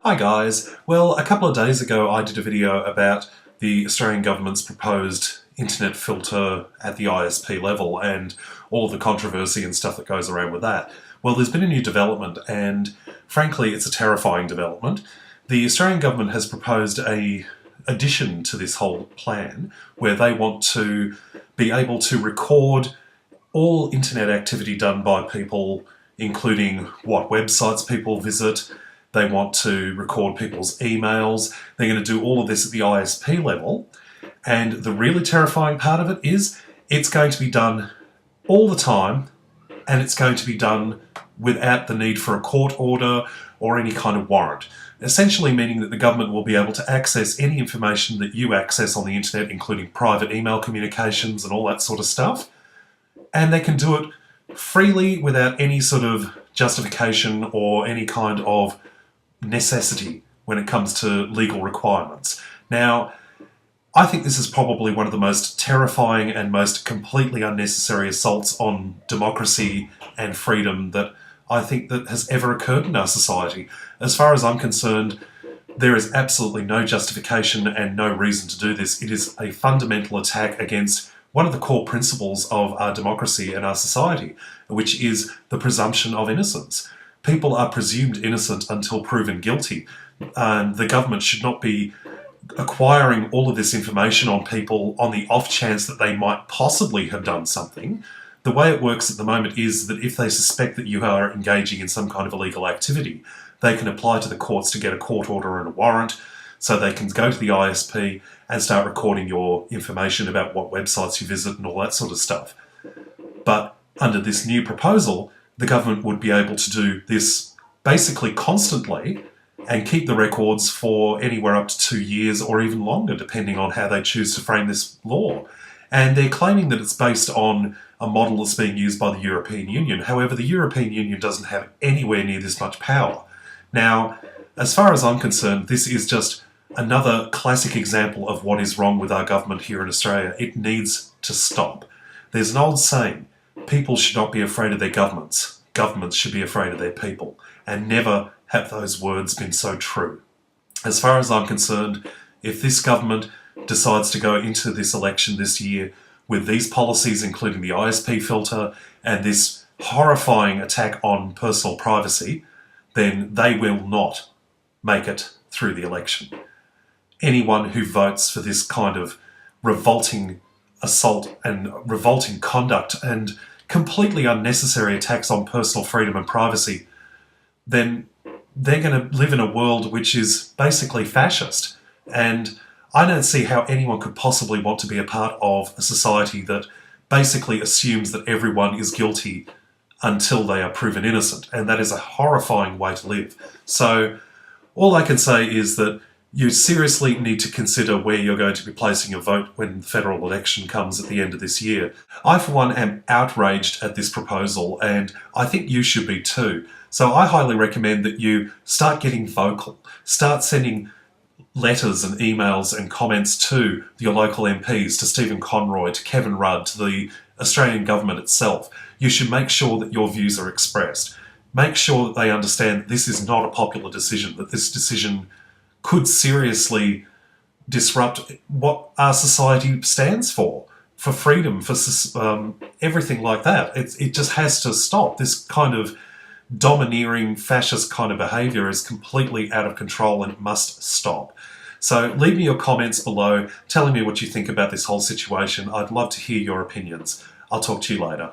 Hi guys, well a couple of days ago I did a video about the Australian government's proposed internet filter at the ISP level and all the controversy and stuff that goes around with that. Well, there's been a new development and frankly it's a terrifying development. The Australian government has proposed an addition to this whole plan where they want to be able to record all internet activity done by people, including what websites people visit. They want to record people's emails. They're going to do all of this at the ISP level. And the really terrifying part of it is it's going to be done all the time, and it's going to be done without the need for a court order or any kind of warrant. Essentially meaning that the government will be able to access any information that you access on the internet, including private email communications and all that sort of stuff. And they can do it freely without any sort of justification or any kind of necessity when it comes to legal requirements. Now, I think this is probably one of the most terrifying and most completely unnecessary assaults on democracy and freedom that I think that has ever occurred in our society. As far as I'm concerned, there is absolutely no justification and no reason to do this. It is a fundamental attack against one of the core principles of our democracy and our society, which is the presumption of innocence. People are presumed innocent until proven guilty, and the government should not be acquiring all of this information on people on the off chance that they might possibly have done something. The way it works at the moment is that if they suspect that you are engaging in some kind of illegal activity, they can apply to the courts to get a court order and a warrant, so they can go to the ISP and start recording your information about what websites you visit and all that sort of stuff. But under this new proposal, the government would be able to do this basically constantly and keep the records for anywhere up to 2 years or even longer, depending on how they choose to frame this law. And they're claiming that it's based on a model that's being used by the European Union. However, the European Union doesn't have anywhere near this much power. Now, as far as I'm concerned, this is just another classic example of what is wrong with our government here in Australia. It needs to stop. There's an old saying, people should not be afraid of their governments. Governments should be afraid of their people. And never have those words been so true. As far as I'm concerned, if this government decides to go into this election this year with these policies, including the ISP filter and this horrifying attack on personal privacy, then they will not make it through the election. Anyone who votes for this kind of revolting assault and revolting conduct and completely unnecessary attacks on personal freedom and privacy, then they're going to live in a world which is basically fascist. And I don't see how anyone could possibly want to be a part of a society that basically assumes that everyone is guilty until they are proven innocent. And that is a horrifying way to live. So all I can say is that you seriously need to consider where you're going to be placing your vote when the federal election comes at the end of this year. I, for one, am outraged at this proposal, and I think you should be too. So I highly recommend that you start getting vocal, start sending letters and emails and comments to your local MPs, to Stephen Conroy, to Kevin Rudd, to the Australian government itself. You should make sure that your views are expressed. Make sure that they understand that this is not a popular decision, that this decision could seriously disrupt what our society stands for freedom, for everything like that. It just has to stop. This kind of domineering, fascist kind of behaviour is completely out of control and it must stop. So leave me your comments below, telling me what you think about this whole situation. I'd love to hear your opinions. I'll talk to you later.